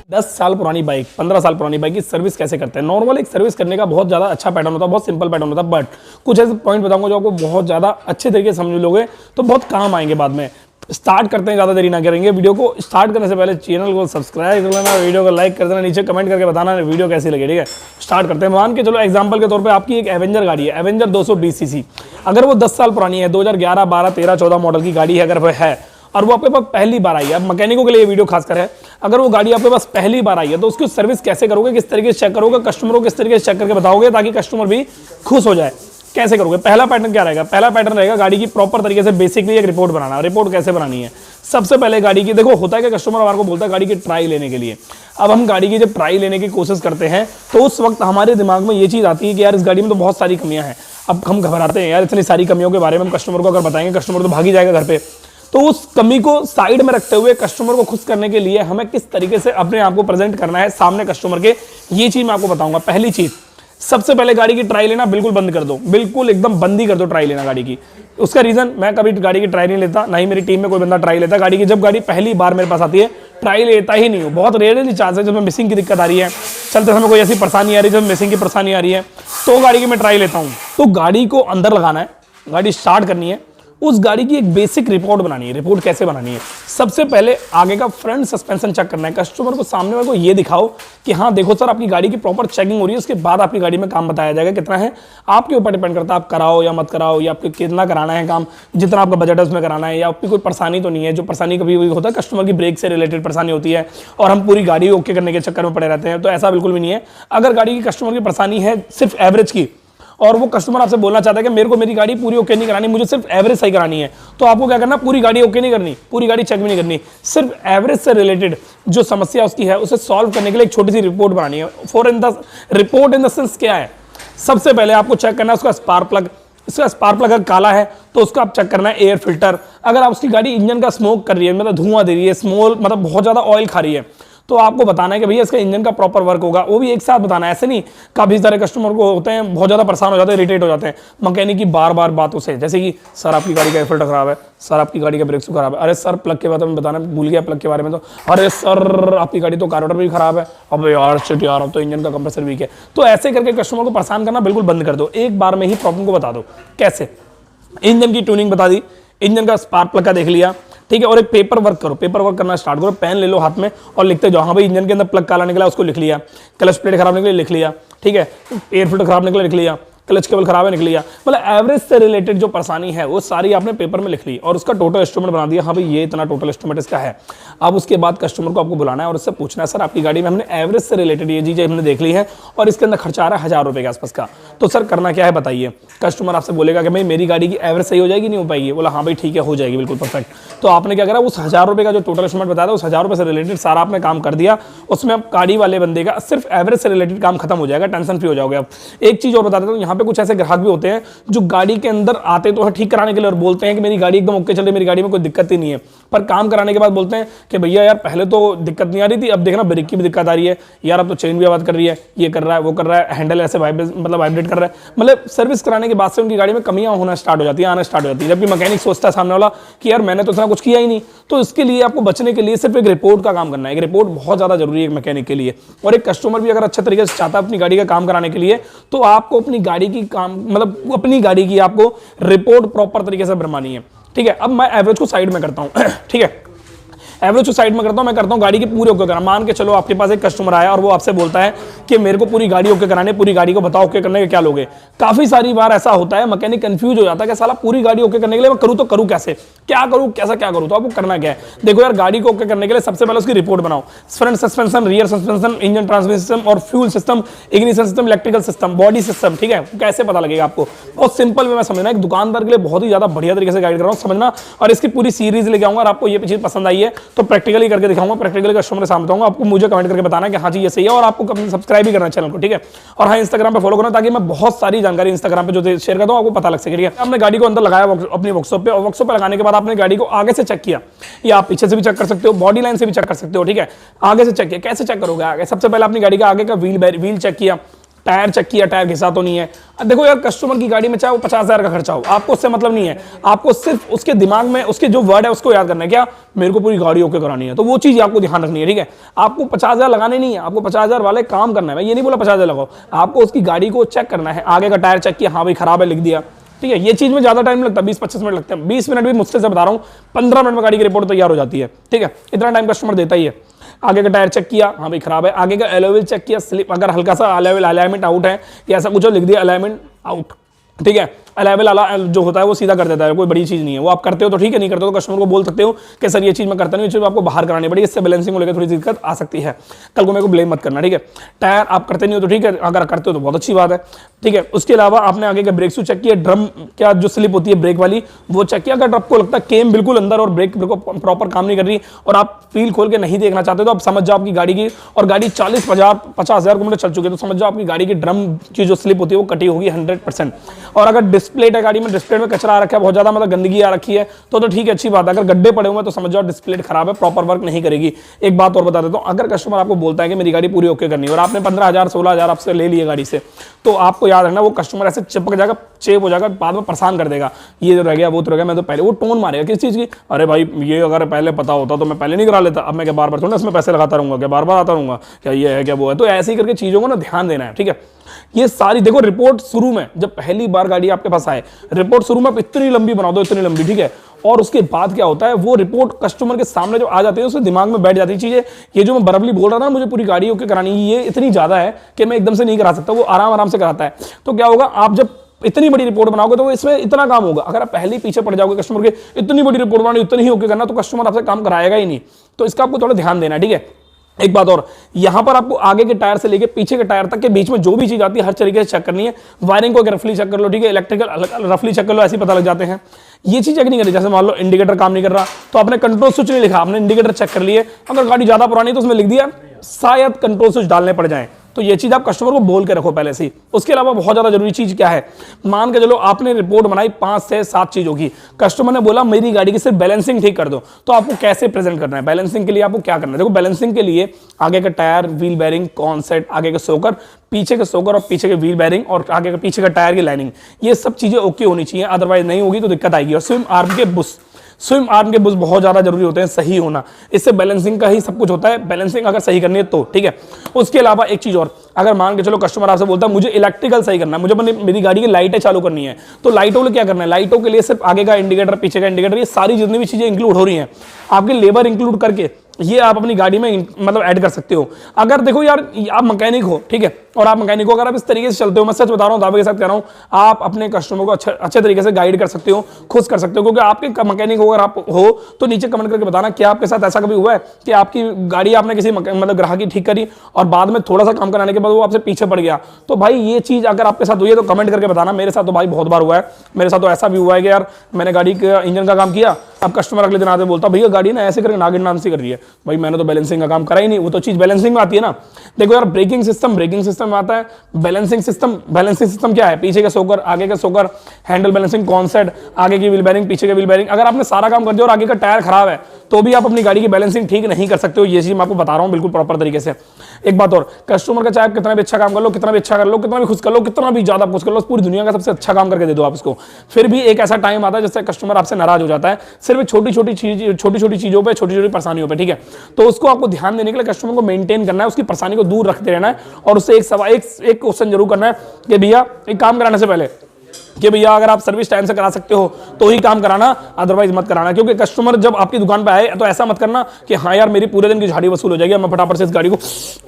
10 साल पुरानी बाइक, 15 साल पुरानी बाइक की सर्विस कैसे करते हैं। नॉर्मल एक सर्विस करने का बहुत ज़्यादा अच्छा पैटर्न होता है, बहुत सिंपल पैटर्न होता है, बट कुछ ऐसे पॉइंट बताऊंगा जो आपको बहुत ज़्यादा अच्छे तरीके से समझ लोगे तो बहुत काम आएंगे बाद में। स्टार्ट करते हैं, ज़्यादा देरी ना करेंगे। वीडियो को स्टार्ट करने से पहले चैनल को सब्सक्राइब कर लेना, वीडियो को लाइक कर देना, नीचे कमेंट करके बताना वीडियो कैसी लगी। ठीक है, स्टार्ट करते हैं। मान के चलो एग्जांपल के तौर पे आपकी एक एवेंजर गाड़ी है, एवेंजर 220 सीसी। अगर वो 10 साल पुरानी है, 2011, 12, 13, 14 मॉडल की गाड़ी है, अगर वो है और वो आपके पास पहली बार आई है, अब मैकेनिकों के लिए ये वीडियो खासकर है, अगर वो गाड़ी आपके पास पहली बार आई है तो उसकी सर्विस कैसे करोगे, किस तरीके से चेक करोगे, कस्टमर को किस तरीके से चेक करके बताओगे ताकि कस्टमर भी खुश हो जाए। कैसे करोगे? पहला पैटर्न क्या रहेगा? पहला पैटर्न रहेगा गाड़ी की प्रॉपर तरीके से बेसिकली एक रिपोर्ट बनाना। रिपोर्ट कैसे बनानी है? सबसे पहले गाड़ी की, देखो होता है कि कस्टमर हमारे को बोलता है गाड़ी की ट्राई लेने के लिए। अब हम गाड़ी की जब ट्राई लेने की कोशिश करते हैं तो उस वक्त हमारे दिमाग में ये चीज़ आती है कि यार इस गाड़ी में तो बहुत सारी कमियां हैं। अब हम घबराते हैं, यार इतनी सारी कमियों के बारे में हम कस्टमर को अगर बताएंगे कस्टमर तो भाग ही जाएगा घर पे। तो उस कमी को साइड में रखते हुए कस्टमर को खुश करने के लिए हमें किस तरीके से अपने आप को प्रेजेंट करना है सामने कस्टमर के, ये चीज मैं आपको बताऊंगा। पहली चीज, सबसे पहले गाड़ी की ट्राई लेना बिल्कुल बंद कर दो, बिल्कुल एकदम बंद ही कर दो ट्राई लेना गाड़ी की। उसका रीजन, मैं कभी गाड़ी की ट्राई नहीं लेता, ना ही मेरी टीम में कोई बंदा ट्राई लेता गाड़ी की। जब गाड़ी पहली बार मेरे पास आती है ट्राई लेता ही नहीं हूँ। बहुत रेयरली चांस है जब मैं मिसिंग की दिक्कत आ रही है, चलते समय कोई ऐसी परेशानी आ रही है, जब मिसिंग की परेशानी आ रही है तो गाड़ी की मैं ट्राई लेता हूँ। तो गाड़ी को अंदर लगाना है, गाड़ी स्टार्ट करनी है, उस गाड़ी की एक बेसिक रिपोर्ट बनानी है। रिपोर्ट कैसे बनानी है? सबसे पहले आगे का फ्रंट सस्पेंशन चेक करना है। कस्टमर को, सामने वाले को ये दिखाओ कि हाँ देखो सर आपकी गाड़ी की प्रॉपर चेकिंग हो रही है, उसके बाद आपकी गाड़ी में काम बताया जाएगा। कितना है आपके ऊपर डिपेंड करता है, आप कराओ या मत कराओ, या आपको कितना कराना है काम, जितना आपका बजट है उसमें कराना है, या आपकी कोई परेशानी तो नहीं है। जो परेशानी कभी होता है कस्टमर की ब्रेक से रिलेटेड परेशानी होती है और हम पूरी गाड़ी ओके करने के चक्कर में पड़े रहते हैं, तो ऐसा बिल्कुल भी नहीं है। अगर गाड़ी की कस्टमर की परेशानी है सिर्फ एवरेज की और वो कस्टमर आपसे बोलना चाहता है कि मेरे को मेरी गाड़ी पूरी ओके नहीं करानी, मुझे सिर्फ एवरेज सही करानी है, तो आपको क्या करना, पूरी गाड़ी ओके नहीं करनी, पूरी गाड़ी चेक भी नहीं करनी, सिर्फ एवरेज से रिलेटेड जो समस्या उसकी है उसे सॉल्व करने के लिए एक छोटी सी रिपोर्ट बनानी है। रिपोर्ट इन द सेंस क्या है? सबसे पहले आपको चेक करना है उसका स्पार्क प्लग। इसका स्पार्क प्लग अगर काला है तो उसका आप चेक करना है एयर फिल्टर। अगर आप उसकी गाड़ी इंजन का स्मोक कर रही है, मतलब धुआं दे रही है, स्मॉल मतलब बहुत ज्यादा ऑयल खा रही है, तो आपको बताना है कि भैया इसका इंजन का प्रॉपर वर्क होगा। वो भी एक साथ बताना है, ऐसे नहीं। काफी सारे कस्टमर को होते हैं बहुत ज्यादा परेशान हो जाते हैं, इरिटेट हो जाते हैं मैकेनिक की बार बार बातों से, जैसे कि सर आपकी गाड़ी का एयर फिल्टर खराब है, सर आपकी गाड़ी का ब्रेक शू खराब है, अरे सर प्लग के बारे में बताना भूल गया, प्लग के बारे में तो अरे सर आपकी गाड़ी तो कार्बोरेटर भी खराब है, अब यार शिट यार अब तो इंजन का कंप्रेसर वीक है। तो ऐसे करके कस्टमर को परेशान करना बिल्कुल बंद कर दो, एक बार में ही प्रॉब्लम को बता दो। कैसे? इंजन की ट्यूनिंग बता दी, इंजन का स्पार्क प्लग का देख लिया, ठीक है, और एक पेपर वर्क करो, पेपर वर्क करना स्टार्ट करो। पेन ले लो हाथ में और लिखते जाओ, हाँ भाई इंजन के अंदर प्लग काला निकला उसको लिख लिया, क्लच प्लेट खराब निकली लिख लिया, ठीक है, एयर फिल्टर खराब निकला लिख लिया, क्लच केबल खराब है निकल लिया। मतलब एवरेज से रिलेटेड जो परेशानी है वो सारी आपने पेपर में लिख ली और उसका टोटल एस्टिमेट बना दिया, हाँ भाई ये इतना टोटल एस्टिमेट इसका है। अब उसके बाद कस्टमर को आपको बुलाना है और उससे पूछना है सर आपकी गाड़ी में हमने एवरेज से रिलेटेड ये चीजें हमने देख ली है और इसके अंदर खर्चा आ रहा है 1000 रुपए के आसपास का, तो सर करना क्या है बताइए। कस्टमर आपसे बोलेगा कि भाई मेरी गाड़ी की एवरेज सही हो जाएगी, नहीं हो पाएगी? बोला हाँ भाई ठीक है हो जाएगी बिल्कुल परफेक्ट। तो आपने क्या करा, उस 1000 रुपए का जो टोटल एस्टिमेट बताया था उस 1000 रुपए से रिलेटेड सारा आपने काम कर दिया। उसमें अब गाड़ी वाले बंदे का सिर्फ एवरेज से रिलेटेड काम खत्म हो जाएगा, टेंशन फ्री हो जाओगे। अब एक चीज और बता देता हूँ, यहाँ पे कुछ ऐसे ग्राहक भी होते हैं जो गाड़ी के अंदर आते तो है ठीक कराने के लिए और बोलते हैं कि मेरी गाड़ी एकदम ओके चल रही है, मेरी गाड़ी में कोई दिक्कत ही नहीं है, पर काम कराने के बाद बोलते हैं कि भैया यार पहले तो दिक्कत नहीं आ रही थी, अब देखना ब्रेक की भी दिक्कत आ रही है, यार अब तो चेन भी आवाज कर रही है, ये कर रहा है वो कर रहा है, हैंडल ऐसे वाइब्रेट कर रहा है। मतलब सर्विस कराने के बाद से उनकी गाड़ी में कमियां होना स्टार्ट हो जाती है, आना स्टार्ट हो जाती है, जबकि मैकेनिक सोचता है सामने वाला कि यार मैंने तो इतना कुछ किया ही नहीं। तो इसके लिए आपको बचने के लिए सिर्फ एक रिपोर्ट का काम करना है। एक रिपोर्ट बहुत ज्यादा जरूरी है मैकेनिक के लिए, और एक कस्टमर भी अगर अच्छे तरीके से चाहता है अपनी गाड़ी का काम कराने के लिए तो आपको अपनी गाड़ी की काम मतलब अपनी गाड़ी की आपको रिपोर्ट प्रॉपर तरीके से बनवानी है, ठीक है। अब मैं एवरेज को साइड में करता हूं ठीक है, एवरेज को साइड में करता हूं, मैं करता हूं गाड़ी की पूरी ओके कराना। मान के चलो आपके पास एक कस्टमर आया और वो आपसे बोलता है कि मेरे को पूरी गाड़ी ओके करानी है, पूरी गाड़ी को बताओ ओके करने के क्या लोगे। काफी सारी बार ऐसा होता है मैकेनिक कंफ्यूज हो जाता है कि साला पूरी गाड़ी ओके करने के लिए मैं करूं तो करूं कैसे, क्या करूं कैसा क्या करूं। तो आपको करना क्या है, देखो यार गाड़ी को ओके करने के लिए सबसे पहले उसकी रिपोर्ट बनाओ। Front suspension, rear suspension, engine transmission system और fuel system, ignition system, electrical system, body system, ठीक है। कैसे पता लगेगा आपको, बहुत सिंपल वे में समझना, एक दुकानदार के लिए बहुत ही ज्यादा बढ़िया तरीके से गाइड कर रहा हूं, समझना। और इसकी पूरी सीरीज लेके आऊंगा और आपको ये चीज पसंद आई है तो प्रैक्टिकली करके दिखाऊंगा, प्रैक्टिकली कस्टमर के सामने बताऊंगा, आपको मुझे कमेंट करके बताना कि हाँ जी ये सही है, और आपको सब्सक्राइब भी करना चैनल को, ठीक है। और हाँ इंस्टाग्राम पे फॉलो करना ताकि मैं बहुत सारी जानकारी इंस्टाग्राम पे जो शेयर करता हूँ आपको पता लग सके, ठीक है। आपने गाड़ी को अंदर लगाया अपनी वर्कशॉप पे, और वर्कशॉप पे लगाने के बाद आपने गाड़ी को आगे से चेक किया, या आप पीछे से भी चेक कर सकते हो, बॉडी लाइन से भी चेक कर सकते हो, ठीक है। आगे से चेक किया, कैसे चेक करोगे आगे, सबसे पहले अपनी गाड़ी का आगे का व्हील चेक किया, टायर चेक किया, टायर घिसा तो नहीं है। अब देखो यार, कस्टमर की गाड़ी में चाहे वो 50,000 का खर्चा हो, आपको उससे मतलब नहीं है, आपको सिर्फ उसके दिमाग में उसके जो वर्ड है उसको याद करना है, क्या मेरे को पूरी गाड़ी ओके करानी है, तो वो चीज आपको ध्यान रखनी है, ठीक है। आपको 50,000 लगाने नहीं है, आपको 50,000 वाले काम करना है। मैं ये नहीं बोला 50,000 लगाओ, आपको उसकी गाड़ी को चेक करना है, आगे का टायर चेक किया, हाँ भाई खराब है, लिख दिया, ठीक है। ये चीज में ज्यादा टाइम लगता है, 20-25 मिनट लगते हैं, 20 मिनट भी मुझसे से बता रहा हूँ, 15 मिनट में गाड़ी की रिपोर्ट तैयार हो जाती है, ठीक है। इतना टाइम कस्टमर देता ही है। आगे का टायर चेक किया, हाँ भाई खराब है, आगे का एलॉय व्हील चेक किया, स्लिप अगर हल्का सा अलाइनमेंट आउट है या ऐसा कुछ हो, लिख दिया अलाइनमेंट आउट, ठीक है। अलाइबल जो होता है वो सीधा कर देता है, कोई बड़ी चीज नहीं है, वो आप करते हो तो ठीक है, नहीं करते हो तो कस्टमर को बोल सकते हो कि सर ये चीज मैं करता नहीं, ये चीज आपको बाहर करानी पड़ेगी, इससे बैलेंसिंग को लेकर थोड़ी दिक्कत आ सकती है, कल को मेरे को ब्लेम मत करना, ठीक है। टायर आप करते नहीं हो तो ठीक है, अगर करते हो तो बहुत अच्छी बात है, ठीक है। उसके अलावा आपने आगे का ब्रेक शू चेक किया, ड्रम क्या जो स्लिप होती है ब्रेक वाली वो चेक किया, अगर आपको लगता है केम बिल्कुल अंदर और ब्रेक प्रॉपर काम नहीं कर रही और आप फील खोल के नहीं देखना चाहते तो आप समझ जाओ आपकी गाड़ी की, और गाड़ी 40-50,000 किलोमीटर चल चुकी है तो समझ जाओ आपकी गाड़ी की ड्रम की जो स्लिप होती है वो कटी होगी 100%। और अगर डिस्प्ले है गाड़ी में, डिस्प्ले में कचरा आ रखा है, बहुत ज्यादा मतलब गंदगी आ रखी है तो ठीक है, अच्छी बात है। अगर गड्ढे पड़े हुए हैं तो समझ जाओ डिस्प्ले खराब है, प्रॉपर वर्क नहीं करेगी। एक बात और बता देता हूं, अगर कस्टमर आपको बोलता है कि मेरी गाड़ी पूरी ओके करनी है और आपने 15,000-16,000 आपसे ले लिए गाड़ी से, तो आपको याद रखना वो कस्टमर ऐसे चिपक जाएगा, चेप हो जाएगा, बाद में परेशान कर देगा, ये तो रह गया वो तो रह गया, मैं तो पहले, वो टोन मारेगा किस चीज की, अरे भाई ये अगर पहले पता होता तो मैं पहले नहीं करा लेता, अब मैं क्या बार बार थोड़ा इसमें पैसे लगाता रहूंगा, क्या बार बार आता रहूंगा, क्या ये है क्या वो है। तो ऐसे ही करके चीजों को ना ध्यान देना है, ठीक है। ये सारी देखो रिपोर्ट शुरू में जब पहली बार गाड़ी आपके पास आए, रिपोर्ट शुरू में आप इतनी लंबी बना दो, इतनी लंबी, ठीक है। और उसके बाद क्या होता है, वो रिपोर्ट कस्टमर के सामने जो आ जाती है उसके दिमाग में बैठ जाती है चीजें। ये जो मैं बराबली बोल रहा था मुझे पूरी गाड़ी ओके करानी, ये इतनी ज्यादा है कि मैं एकदम से नहीं करा सकता, वो आराम आराम से कराता है। तो क्या होगा, आप जब इतनी बड़ी रिपोर्ट बनाओगे तो इसमें इतना काम होगा। अगर आप पहले ही पीछे पड़ जाओगे कस्टमर के, इतनी बड़ी रिपोर्ट बनानी, इतनी ही ओके करना, तो कस्टमर आपसे काम कराएगा ही नहीं। तो इसका आपको थोड़ा ध्यान देना है, ठीक है। एक बात और, यहां पर आपको आगे के टायर से लेके पीछे के टायर तक के बीच में जो भी चीज आती है हर तरीके से चेक करनी है। वायरिंग को रफली चेक कर लो, ठीक है, इलेक्ट्रिकल रफली चेक कर लो, ऐसे ही पता लग जाते हैं। ये चीज चेक नहीं करनी, जैसे मान लो इंडिकेटर काम नहीं कर रहा तो आपने कंट्रोल स्विच नहीं लिखा, आपने इंडिकेटर चेक कर लिए, अगर गाड़ी ज्यादा पुरानी तो उसमें लिख दिया शायद कंट्रोल स्विच डालने पड़ जाए, तो ये चीज आप कस्टमर को बोल के रखो पहले से ही। उसके अलावा बहुत ज्यादा जरूरी चीज क्या है, मान के चलो आपने रिपोर्ट बनाई 5 से 7 चीजों की, कस्टमर ने बोला मेरी गाड़ी की सिर्फ बैलेंसिंग ठीक कर दो, तो आपको कैसे प्रेजेंट करना है, बैलेंसिंग के लिए आपको क्या करना है। देखो बैलेंसिंग के लिए आगे का टायर, व्हील बेरिंग, कॉन्सेट, आगे का सोकर, पीछे के सोकर और पीछे के व्हील बेरिंग और आगे का पीछे का टायर की लाइनिंग, ये सब चीजें ओके होनी चाहिए, अदरवाइज नहीं होगी तो दिक्कत आएगी। और स्विम आर्म के बुश, स्विम आर्म के बुश बहुत ज्यादा जरूरी होते हैं सही होना, इससे बैलेंसिंग का ही सब कुछ होता है, बैलेंसिंग अगर सही करनी है तो, ठीक है। उसके अलावा एक चीज और, अगर मान के चलो कस्टमर आपसे बोलता है मुझे इलेक्ट्रिकल सही करना है, मुझे मेरी गाड़ी की लाइटें चालू करनी है, तो लाइटों के लिए क्या करना है, लाइटों के लिए सिर्फ आगे का इंडिकेटर, पीछे का इंडिकेटर, ये सारी जितनी भी चीजें इंक्लूड हो रही हैं आपके लेबर इंक्लूड करके ये आप अपनी गाड़ी में मतलब ऐड कर सकते हो। अगर देखो यार आप मैकेनिक हो, ठीक है, और आप मैकेनिक हो, अगर आप इस तरीके से चलते हो, मैं सच बता रहा हूं, दावे के साथ कह रहा हूं, आप अपने कस्टमर को अच्छे तरीके से गाइड कर सकते हो, खुश कर सकते हो। क्योंकि आपके मैकेनिक हो अगर आप हो तो नीचे कमेंट करके बताना कि आपके साथ ऐसा कभी हुआ है कि आपकी गाड़ी आपने किसी मतलब ग्राहक की ठीक करी और बाद में थोड़ा सा काम कराने के बाद वो आपसे पीछे पड़ गया। तो भाई ये चीज अगर आपके साथ हुई है तो कमेंट करके बताना। मेरे साथ तो भाई बहुत बार हुआ है, मेरे साथ तो ऐसा भी हुआ है कि यार मैंने गाड़ी के इंजन का काम किया, अब कस्टमर अगले दिन आते बोलता भैया गाड़ी ना ऐसे करके नागिन नाम से कर रही है, भाई मैंने तो बैलेंसिंग का काम करा ही नहीं, वो तो चीज बैलेंसिंग में आती है ना। देखो यार ब्रेकिंग सिस्टम में आता है, बैलेंसिंग सिस्टम क्या है, पीछे के सोकर, आगे के सोकर, हैंडल बैलेंसिंग, कॉन्सेट, आगे की व्हील बेरिंग, पीछे के व्हील बेरिंग। अगर आपने सारा काम कर दिया और आगे का टायर खराब है तो भी आप अपनी गाड़ी की बैलेंसिंग ठीक नहीं कर सकते हो। ये चीज मैं आपको बता रहा हूं बिल्कुल प्रॉपर तरीके से। एक बात और, कस्टमर का चाहे आप कितना भी अच्छा काम कर लो, कितना भी अच्छा कर लो, कितना भी खुश कर लो, कितना भी ज्यादा खुश कर लो, पूरी दुनिया का सबसे अच्छा काम करके दे दो आप इसको, फिर भी एक ऐसा टाइम आता है जिससे कस्टमर आपसे नाराज हो जाता है, सिर्फ छोटी छोटी चीजों पे, छोटी छोटी परेशानियों पे, ठीक है। तो उसको आपको ध्यान देने के लिए कस्टमर को मेंटेन करना है, उसकी परेशानी को दूर रखते रहना है और उससे एक क्वेश्चन जरूर करना है कि भैया एक काम कराने से पहले कि भैया अगर आप सर्विस टाइम से करा सकते हो तो ही काम कराना, अदरवाइज मत कराना। क्योंकि कस्टमर जब आपकी दुकान पे आए तो ऐसा मत करना कि हाँ यार मेरी पूरे दिन की झाड़ी वसूल हो जाएगी, मैं फटाफट से इस गाड़ी को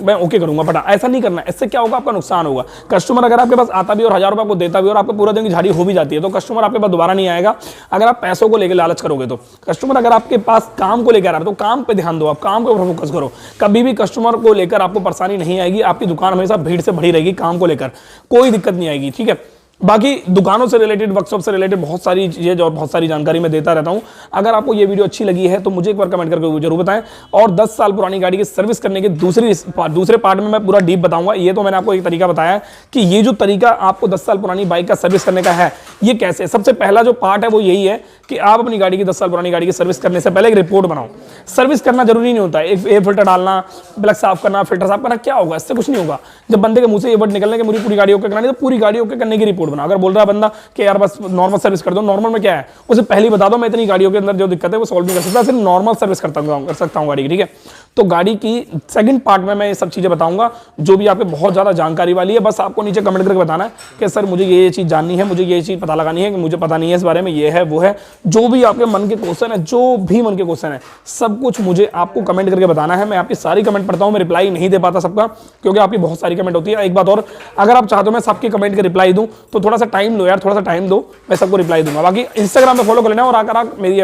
मैं ओके करूंगा फटा, ऐसा नहीं करना। इससे क्या होगा, आपका नुकसान होगा। कस्टमर अगर आपके पास आता भी और 1000 रुपये आपको देता भी और आपको पूरे दिन की झाड़ी हो भी जाती है तो कस्टमर आपके पास दोबारा नहीं आएगा। अगर आप पैसों को लेकर लालच करोगे तो कस्टमर अगर आपके पास काम को लेकर आ रहा है तो काम पे ध्यान दो, आप काम के ऊपर फोकस करो। कभी भी कस्टमर को लेकर आपको परेशानी नहीं आएगी, आपकी दुकान हमेशा भीड़ से भरी रहेगी, काम को लेकर कोई दिक्कत नहीं आएगी, ठीक है। बाकी दुकानों से रिलेटेड, वर्कशॉप से रिलेटेड बहुत सारी चीजें और बहुत सारी जानकारी मैं देता रहता हूं। अगर आपको ये वीडियो अच्छी लगी है तो मुझे एक बार कमेंट करके जरूर बताएं। और 10 साल पुरानी गाड़ी की सर्विस करने के दूसरे पार्ट में मैं पूरा डीप बताऊंगा। ये तो मैंने आपको एक तरीका बताया कि ये जो तरीका आपको 10 साल पुरानी बाइक का सर्विस करने का है ये कैसे। सबसे पहला जो पार्ट है वो यही है कि आप अपनी गाड़ी की 10 साल पुरानी गाड़ी की सर्विस करने से पहले एक रिपोर्ट बनाओ। सर्विस करना जरूरी नहीं होता है, एक एयर फिल्टर डालना, प्लग साफ करना, फिल्टर साफ करना, क्या होगा इससे, कुछ नहीं होगा। जब बंदे के मुंह से ये वर्ड निकलने के मुझे पूरी गाड़ी ओके करानी, तो पूरी गाड़ी ओके करने की रिपोर्ट बना। अगर बोल रहा है बंदा कि यार बस नॉर्मल सर्विस कर दो, नॉर्मल में क्या है उसे पहले ही बता दो, मैं इतनी गाड़ियों के अंदर जो दिक्कत है वो सॉल्व नहीं कर सकता, सिर्फ नॉर्मल सर्विस कर सकता हूँ गाड़ी की, ठीक है। तो गाड़ी की सेकंड पार्ट में मैं ये सब चीज़ें बताऊंगा जो भी आपके बहुत ज़्यादा जानकारी वाली है। बस आपको नीचे कमेंट करके बताना है कि सर मुझे ये चीज़ जाननी है, मुझे ये चीज़ पता लगानी है, कि मुझे पता नहीं है इस बारे में, ये है वो है, जो भी आपके मन के क्वेश्चन है, जो भी मन के क्वेश्चन है, सब कुछ मुझे आपको कमेंट करके बताना है। मैं आपकी सारी कमेंट पढ़ता हूँ, मैं रिप्लाई नहीं दे पाता सबका, क्योंकि आपकी बहुत सारी कमेंट होती है। एक बात और, अगर आप चाहते हो मैं सबके कमेंट के रिप्लाई दूँ तो थोड़ा सा टाइम लो यार, थोड़ा सा टाइम दो, मैं सबको रिप्लाई दूंगा। बाकी इंस्टाग्राम पे फॉलो कर लेना, और आकर आप मेरी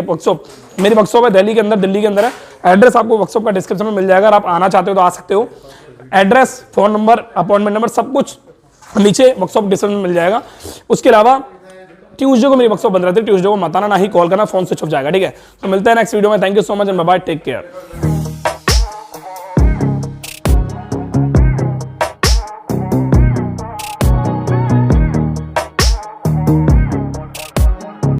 वर्कशॉप है दिल्ली के अंदर है। एड्रेस आपको वर्कशॉप का डिस्क्रिप्शन में मिल जाएगा, अगर आप आना चाहते हो तो आ सकते हो। Address, phone number, appointment number सब कुछ नीचे वर्कशॉप डिस्क्रिप्शन में मिल जाएगा। उसके अलावा ट्यूसडे को मेरी वर्कशॉप बंद रहती है, ट्यूसडे को मत आना, ना ही कॉल करना, फोन स्विच ऑफ जाएगा, ठीक है। तो मिलते हैं नेक्स्ट वीडियो में। Thank you so much and bye bye, take care.